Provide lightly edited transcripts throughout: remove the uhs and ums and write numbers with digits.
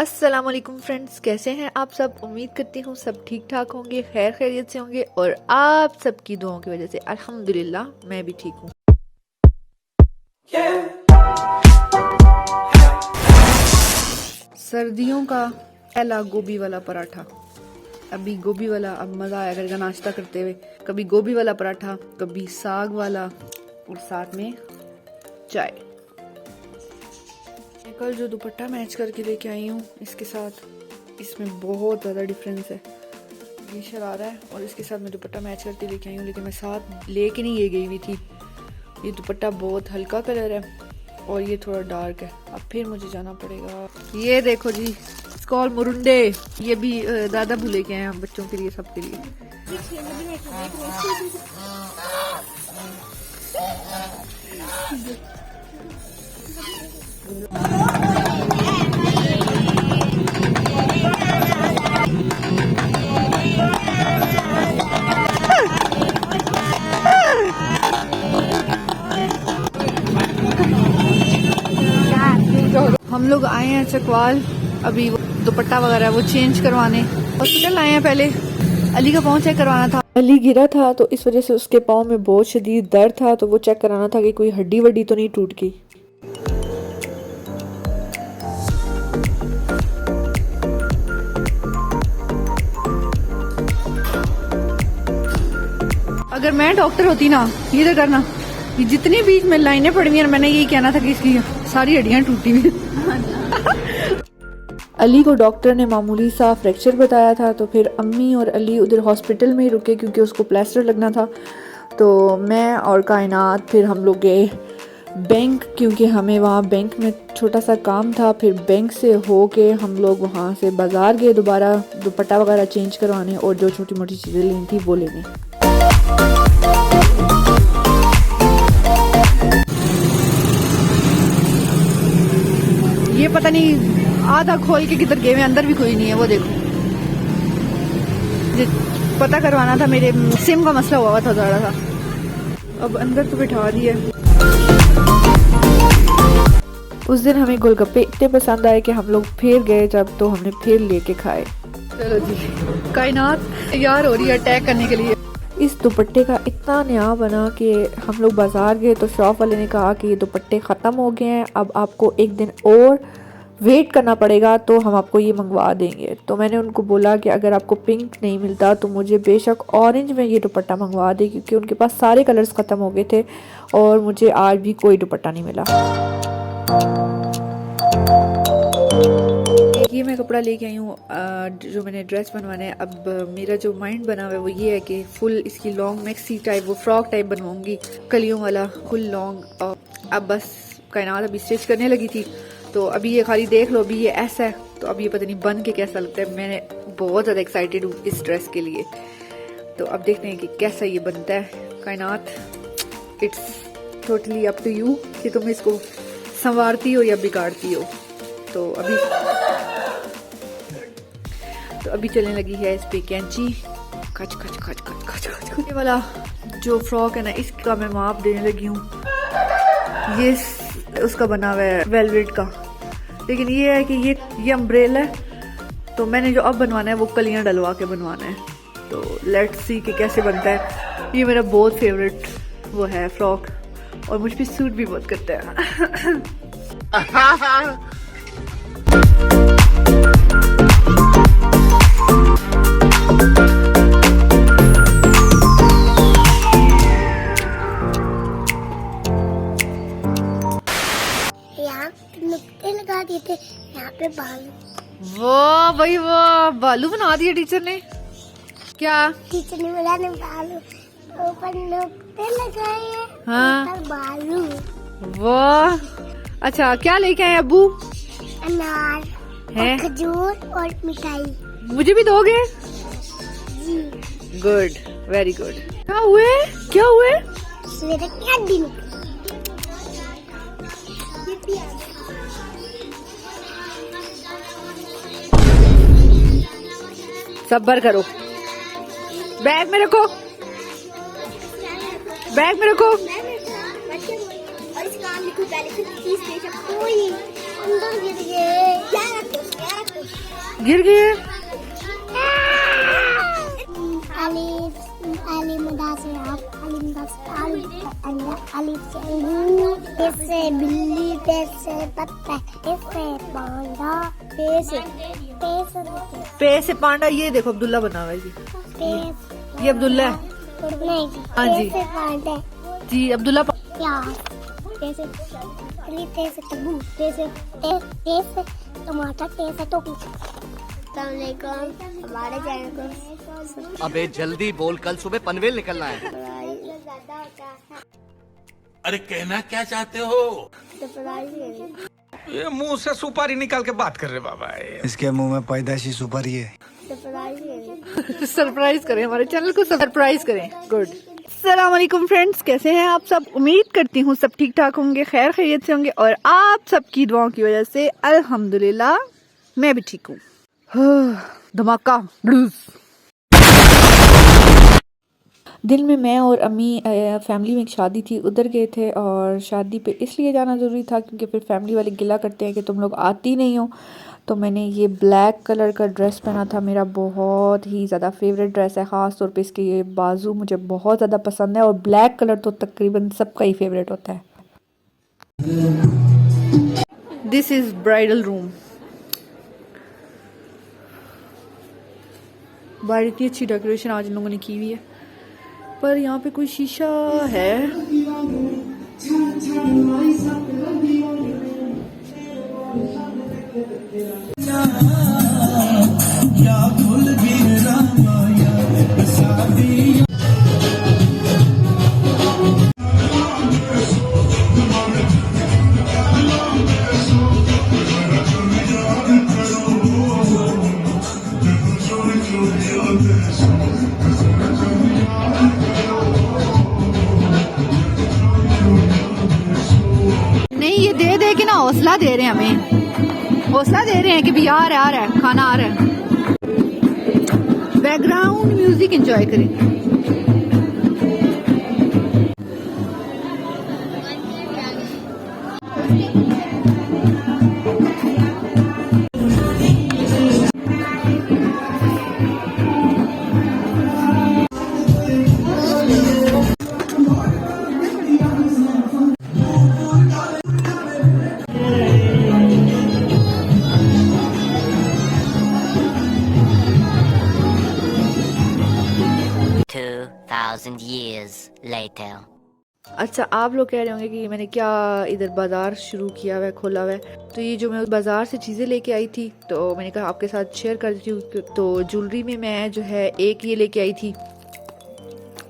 अस्सलाम वालेकुम फ्रेंड्स, कैसे हैं आप सब। उम्मीद करती हूँ सब ठीक ठाक होंगे, खैर खैरियत से होंगे और आप सबकी दुआओं की वजह से अल्हम्दुलिल्लाह मैं भी ठीक हूँ। सर्दियों का पहला गोभी वाला पराठा। अभी गोभी वाला, अब मज़ा आया करेगा नाश्ता करते हुए। कभी गोभी वाला पराठा, कभी साग वाला और साथ में चाय। कल जो दुपट्टा मैच करके लेके आई हूँ इसके साथ, इसमें बहुत ज़्यादा डिफरेंस है। ये शरारा है और इसके साथ मैं दुपट्टा मैच करके लेके आई हूँ, लेकिन मैं साथ लेके नहीं ये गई हुई थी। ये दुपट्टा बहुत हल्का कलर है और ये थोड़ा डार्क है। अब फिर मुझे जाना पड़ेगा। ये देखो जी, स्कॉल मुरुंडे, ये भी दादा भूले के हैं हम बच्चों के लिए, सबके लिए। हम लोग आए हैं चकवाल, अभी वो दुपट्टा वगैरह वो चेंज करवाने। हॉस्पिटल आए हैं, पहले अली का पाँव चेक करवाना था। अली गिरा था तो इस वजह से उसके पाँव में बहुत शदीद दर्द था, तो वो चेक कराना था कि कोई हड्डी वड्डी तो नहीं टूट गई। अगर मैं डॉक्टर होती ना, ये तो करना, ये जितनी बीच में लाइनें पड़ी हुई हैं, मैंने यही कहना था कि इसकी सारी हड्डियां टूटी हुई। अली को डॉक्टर ने मामूली सा फ्रैक्चर बताया था, तो फिर अम्मी और अली उधर हॉस्पिटल में ही रुके क्योंकि उसको प्लास्टर लगना था। तो मैं और कायनात फिर हम लोग गए बैंक, क्योंकि हमें वहाँ बैंक में छोटा सा काम था। फिर बैंक से होके हम लोग वहाँ से बाज़ार गए दोबारा दुपट्टा वगैरह चेंज करवाने और जो छोटी मोटी चीज़ें लेनी थी वो लेने। ये पता नहीं आधा खोल के किधर गए, अंदर भी कोई नहीं है। वो देखो, पता करवाना था, मेरे सिम का मसला हुआ था ज़्यादा था। अब अंदर तो बिठा दिया। उस दिन हमें गोलगप्पे इतने पसंद आए कि हम लोग फिर गए जब, तो हमने फिर लेके खाए। चलो जी, कायनात तैयार हो रही है अटैक करने के लिए। इस दुपट्टे का इतना नया बना कि हम लोग बाजार गए तो शॉप वाले ने कहा कि ये दुपट्टे ख़त्म हो गए हैं, अब आपको एक दिन और वेट करना पड़ेगा, तो हम आपको ये मंगवा देंगे। तो मैंने उनको बोला कि अगर आपको पिंक नहीं मिलता तो मुझे बेशक ऑरेंज में ये दुपट्टा मंगवा दे, क्योंकि उनके पास सारे कलर्स ख़त्म हो गए थे और मुझे आज भी कोई दुपट्टा नहीं मिला। ये मैं कपड़ा लेके आई हूँ जो मैंने ड्रेस बनवाना है। अब मेरा जो माइंड बना हुआ है वो ये है कि फुल इसकी लॉन्ग मैक्सी टाइप, वो फ्रॉक टाइप बनवाऊंगी, कलियों वाला फुल लॉन्ग। अब बस कायनात अभी स्टिच करने लगी थी, तो अभी ये खाली देख लो, अभी ये ऐसा है, तो अब ये पता नहीं बन के कैसा लगता है। मैंने बहुत ज़्यादा एक्साइटेड हूँ इस ड्रेस के लिए, तो अब देखते हैं कि कैसा ये बनता है। Kainat, it's totally up to you कि तुम इसको संवारती हो या बिगाड़ती हो। तो अभी चलने लगी है इस पे कैंची, खच खच खच खच खच खच। ये वाला जो फ्रॉक है ना, इसका मैं माप देने लगी हूँ। ये उसका बना हुआ है वेलवेट का, लेकिन ये है कि ये अम्ब्रेला है, तो मैंने जो अब बनवाना है वो कलियां डलवा के बनवाना है। तो लेट्स सी कि कैसे बनता है। ये मेरा बहुत फेवरेट वो है फ्रॉक, और मुझ पे सूट भी बहुत करता है। लगा दिए थे यहाँ पे बालू। वाह भाई वाह, बालू बना दिए टीचर ने। क्या टीचर ने बोला ने बालू ऊपर नुक्ते लगाए हैं। हाँ बालू। वाह, अच्छा क्या लेके आए अब्बू? अनार है, खजूर और मिठाई। मुझे भी दोगे? जी गुड, वेरी गुड। क्या हुए, क्या हुए? सवेरे क्या दिन सब्र करो, बैग में रखो, बैग में रखो। और इस काम लिखो पहले से 30 पेज कोई अंदर गिर गए। क्या रखते गिर गए। अली मुदासिर अली मुदासिर अली से बिल्ली से पत्ता से पांडा पे से पांडा। ये देखो अब्दुल्ला बना हुआ है जी। ये अब्दुल्ला है। नहीं, हाँ जी से पांडा जी अब्दुल्ला। प्याज से तब्बू से टमाटर से टोपी। हमारे चैनल को अबे जल्दी बोल, कल सुबह पनवेल निकलना है। अरे कहना क्या चाहते हो? ये मुंह से सुपारी निकाल के बात कर रहे बाबा। इसके मुंह में पैदाशी सुपारी है। सरप्राइज करें, हमारे चैनल को सरप्राइज करें। गुड। अस्सलाम वालेकुम फ्रेंड्स, कैसे हैं आप सब? उम्मीद करती हूँ सब ठीक ठाक होंगे, खैर खैरियत से होंगे और आप सबकी दुआओं की वजह से अल्हम्दुलिल्लाह मैं भी ठीक हूँ। धमाका ब्लूज। दिल में मैं और अम्मी फैमिली में एक शादी थी, उधर गए थे और शादी पे इसलिए जाना ज़रूरी था क्योंकि फिर फैमिली वाले गिला करते हैं कि तुम लोग आती नहीं हो। तो मैंने ये ब्लैक कलर का ड्रेस पहना था, मेरा बहुत ही ज़्यादा फेवरेट ड्रेस है। ख़ास तौर पे इसके ये बाजू मुझे बहुत ज़्यादा पसंद है और ब्लैक कलर तो तकरीबन सबका ही फेवरेट होता है। This is bridal room. बाहर इतनी अच्छी डेकोरेशन आज इन लोगों ने की हुई है, पर यहाँ पे कोई शीशा है। नहीं, ये दे दे के ना हौसला दे रहे हैं, हमें हौसला दे रहे हैं कि भी आ रहा है खाना आ रहा है। बैकग्राउंड म्यूजिक एंजॉय करें। years later. अच्छा, आप लोग कह रहे होंगे कि मैंने क्या इधर बाज़ार शुरू किया हुआ है, खोला हुआ है। तो ये जो मैं बाज़ार से चीज़ें लेके आई थी तो मैंने कहा आपके साथ शेयर कर देती हूँ। तो ज्वेलरी में मैं जो है एक ये लेके आई थी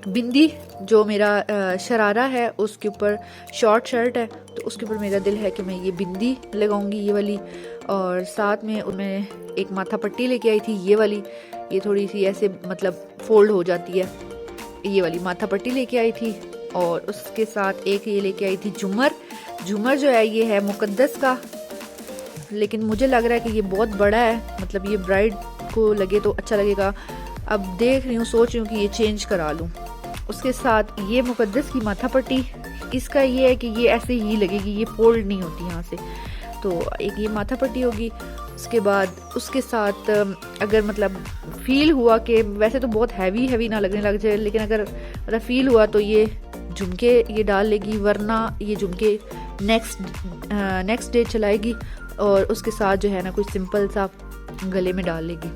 बिंदी, जो मेरा शरारा है उसके ऊपर शॉर्ट शर्ट है तो उसके ऊपर मेरा दिल है कि मैं ये बिंदी लगाऊंगी, ये वाली। और साथ में मैं एक माथा पट्टी लेके आई थी, ये वाली। ये थोड़ी सी ऐसे मतलब फोल्ड हो जाती है, ये वाली माथा पट्टी लेके आई थी। और उसके साथ एक ये लेके आई थी झूमर। झूमर जो है ये है मुकद्दस का, लेकिन मुझे लग रहा है कि ये बहुत बड़ा है, मतलब ये ब्राइड को लगे तो अच्छा लगेगा। अब देख रही हूँ, सोच रही हूँ कि ये चेंज करा लूँ। उसके साथ ये मुकद्दस की माथा पट्टी, इसका ये है कि ये ऐसे ही लगेगी, ये फोल्ड नहीं होती यहाँ से। तो एक ये माथा पट्टी होगी। उसके बाद उसके साथ अगर मतलब फील हुआ कि वैसे तो बहुत हैवी ना लगने लग जाए, लेकिन अगर मतलब फील हुआ तो ये झुमके ये डाल लेगी, वरना ये झुमके नेक्स्ट डे चलाएगी। और उसके साथ जो है ना कुछ सिंपल सा गले में डाल लेगी।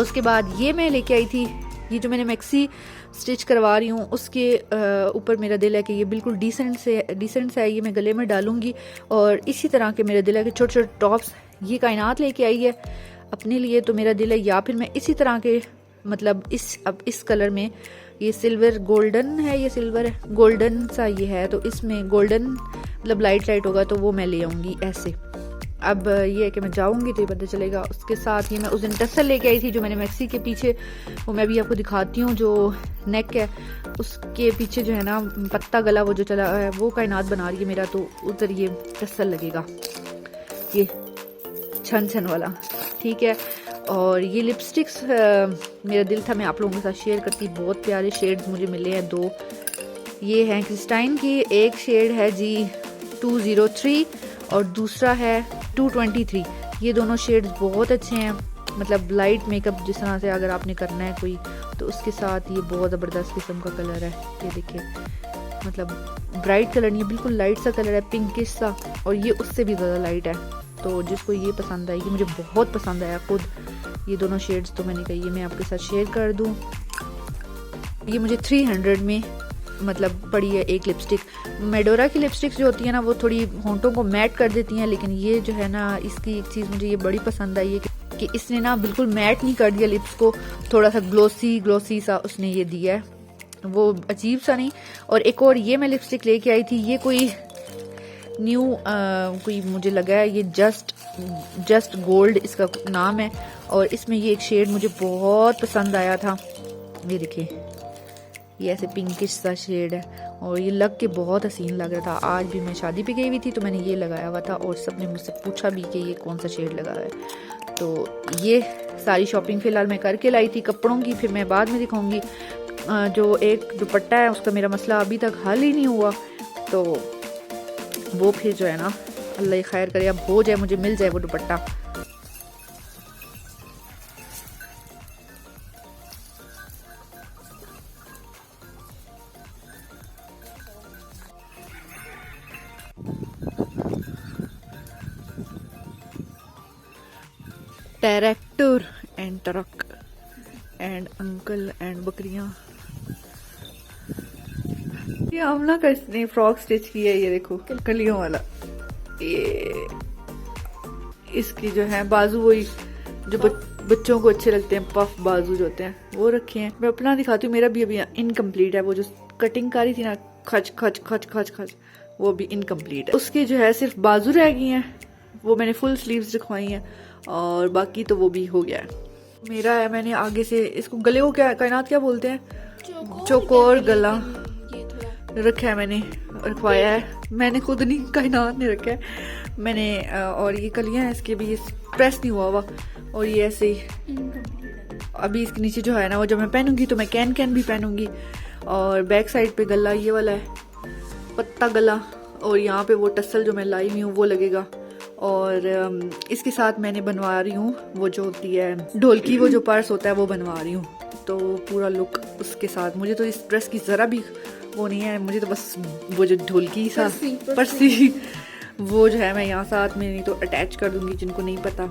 उसके बाद ये मैं लेके आई थी, ये जो मैंने मैक्सी स्टिच करवा रही हूँ उसके ऊपर मेरा दिल है कि ये बिल्कुल डिसेंट सा है, ये मैं गले में डालूंगी। और इसी तरह के मेरा दिल है कि छोटे छोटे टॉप्स ये कायनात लेके आई है अपने लिए, तो मेरा दिल है या फिर मैं इसी तरह के मतलब इस कलर में, ये सिल्वर गोल्डन है, ये सिल्वर है गोल्डन सा ये है, तो इसमें गोल्डन मतलब लाइट होगा तो वो मैं ले आऊँगी ऐसे। अब ये है कि मैं जाऊंगी तो ये पता चलेगा। उसके साथ ही मैं उस दिन टसल लेके आई थी जो मैंने मैक्सी के पीछे, वो मैं भी आपको दिखाती हूँ, जो नेक है उसके पीछे जो है ना पत्ता गला वो जो चला है वो कायनात बना रही है मेरा, तो उधर ये टसल लगेगा, ये छन वाला, ठीक है। और ये लिपस्टिक्स मेरा दिल था मैं आप लोगों के साथ शेयर करती, बहुत प्यारे शेड्स मुझे मिले हैं दो। ये हैं क्रिस्टाइन की, एक शेड है जी 203 और दूसरा है 223। ये दोनों शेड्स बहुत अच्छे हैं, मतलब लाइट मेकअप जिस तरह से अगर आपने करना है कोई, तो उसके साथ ये बहुत ज़बरदस्त किस्म का कलर है। ये देखिए, मतलब ब्राइट कलर नहीं है, बिल्कुल लाइट सा कलर है, पिंकिश सा, और ये उससे भी ज़्यादा लाइट है। तो जिसको ये पसंद आएगी, मुझे बहुत पसंद आया खुद ये दोनों शेड्स, तो मैंने कहा ये मैं आपके साथ शेयर कर दूँ। ये मुझे 300 में मतलब पड़ी है एक लिपस्टिक। मेडोरा की लिपस्टिक्स जो होती है ना, वो थोड़ी होंठों को मैट कर देती हैं, लेकिन ये जो है ना, इसकी एक चीज़ मुझे ये बड़ी पसंद आई है कि इसने ना बिल्कुल मैट नहीं कर दिया लिप्स को, थोड़ा सा ग्लोसी सा उसने ये दिया है, वो अजीब सा नहीं। और एक और ये मैं लिपस्टिक लेके आई थी, ये कोई न्यू कोई मुझे लगा है, ये जस्ट गोल्ड इसका नाम है, और इसमें ये एक शेड मुझे बहुत पसंद आया था। ये देखिए, ये ऐसे पिंकिश सा शेड है, और ये लग के बहुत हसीन लग रहा था। आज भी मैं शादी पे गई हुई थी, तो मैंने ये लगाया हुआ था, और सबने मुझसे पूछा भी कि ये कौन सा शेड लगा है। तो ये सारी शॉपिंग फ़िलहाल मैं करके लाई थी कपड़ों की, फिर मैं बाद में दिखाऊंगी। जो एक दुपट्टा है उसका मेरा मसला अभी तक हल ही नहीं हुआ, तो वो फिर जो है ना, अल्लाह खैर करे, अब हो जाए, मुझे मिल जाए वो दुपट्टा। Tractor and truck and uncle and बकरियां। ये आमना का इसने फ्रॉक स्टिच किया है, ये देखो कलियों वाला। ये इसकी जो है बाजू वही जो बच्चों को अच्छे लगते हैं, पफ बाजू जो होते हैं वो रखे हैं। मैं अपना दिखाती हूँ, मेरा भी अभी इनकम्प्लीट है। वो जो कटिंग करी थी ना, खच खच खच खच खच, वो भी इनकम्प्लीट है। उसकी जो है सिर्फ बाजू रह गई हैं, वो मैंने फुल स्लीव्स दिखवाई हैं, और बाकी तो वो भी हो गया है। मेरा है, मैंने आगे से इसको गले को क्या कायनात क्या बोलते हैं, चौकोर गला रखा है, मैंने रखवाया है। मैंने खुद नहीं, कायनात ने रखा है मैंने। और ये कलियां हैं इसके भी, प्रेस नहीं हुआ हुआ, और ये ऐसे ही अभी इसके नीचे जो है ना, वो जब मैं पहनूंगी तो मैं कैन भी पहनूंगी। और बैक साइड पे गला ये वाला है, पत्ता गला, और यहाँ पे वो टसल जो मैं लाई हुई हूँ वो लगेगा। और इसके साथ मैंने बनवा रही हूँ वो जो होती है ढोलकी, वो जो पर्स होता है वो बनवा रही हूँ। तो पूरा लुक उसके साथ, मुझे तो इस ड्रेस की ज़रा भी वो नहीं है, मुझे तो बस वो जो ढोलकी सा पर्सी वो जो है मैं यहाँ साथ में नहीं तो अटैच कर दूँगी। जिनको नहीं पता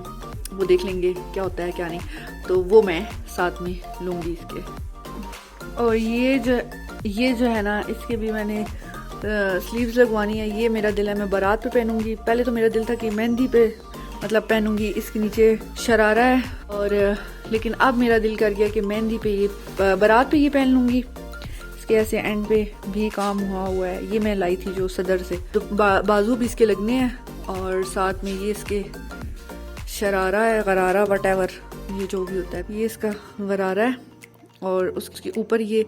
वो देख लेंगे क्या होता है क्या नहीं, तो वो मैं साथ में लूँगी इसके। और ये जो है ना, इसके भी मैंने स्लीव्स लगवानी है। ये मेरा दिल है मैं बारात पे पहनूंगी। पहले तो मेरा दिल था कि मेहंदी पे मतलब पहनूंगी, इसके नीचे शरारा है, और लेकिन अब मेरा दिल कर गया कि मेहंदी पे ये बारात पे ये पहन लूँगी। इसके ऐसे एंड पे भी काम हुआ है। ये मैं लाई थी जो सदर से, तो बाजू भी इसके लगने हैं, और साथ में ये इसके शरारा है, गरारा वटेवर, ये जो भी होता है, ये इसका गरारा है, और उसके ऊपर ये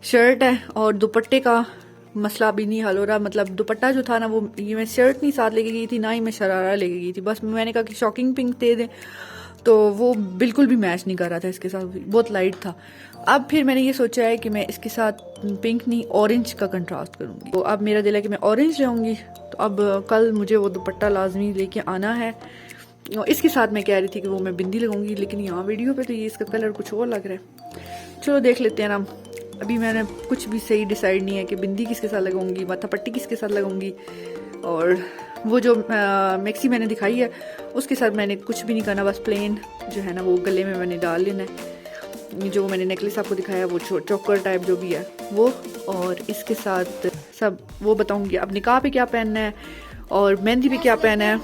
शर्ट है। और दुपट्टे का मसला भी नहीं हल हो रहा, मतलब दुपट्टा जो था ना, वो ये मैं शर्ट नहीं साथ लेके गई थी, ना ही मैं शरारा लेके गई थी। बस मैंने कहा कि शॉकिंग पिंक दे दें, तो वो बिल्कुल भी मैच नहीं कर रहा था इसके साथ, बहुत लाइट था। अब फिर मैंने ये सोचा है कि मैं इसके साथ पिंक नहीं, ऑरेंज का कंट्रास्ट करूँगी। तो अब मेरा दिल है कि मैं ऑरेंज लाऊंगी। तो अब कल मुझे वो दुपट्टा लाजमी लेके आना है। इसके साथ मैं कह रही थी कि वो मैं बिंदी लगाऊंगी, लेकिन यहाँ वीडियो पे तो ये इसका कलर कुछ और लग रहा है। चलो देख लेते हैं ना। अभी मैंने कुछ भी सही डिसाइड नहीं है कि बिंदी किसके साथ लगाऊंगी, माथा पट्टी किसके साथ लगाऊंगी। और वो जो मैक्सी मैंने दिखाई है उसके साथ मैंने कुछ भी नहीं करना, बस प्लेन जो है ना वो गले में मैंने डाल लेना है। जो मैंने नेकलेस आपको दिखाया वो चोकर टाइप जो भी है वो, और इसके साथ सब वो बताऊंगी। अब निकाह पे क्या पहनना है और मेहंदी पे क्या पहनना है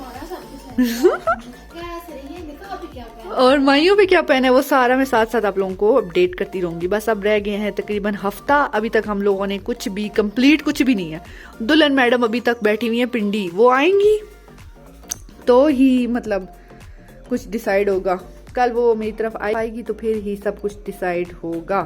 और माइयों पे क्या पहना है, वो सारा मैं साथ साथ आप लोगों को अपडेट करती रहूंगी। बस अब रह गए हैं तकरीबन हफ्ता, अभी तक हम लोगों ने कुछ भी कंप्लीट कुछ भी नहीं है। दुल्हन मैडम अभी तक बैठी हुई है पिंडी, वो आएंगी तो ही मतलब कुछ डिसाइड होगा। कल वो मेरी तरफ आएगी तो फिर ही सब कुछ डिसाइड होगा।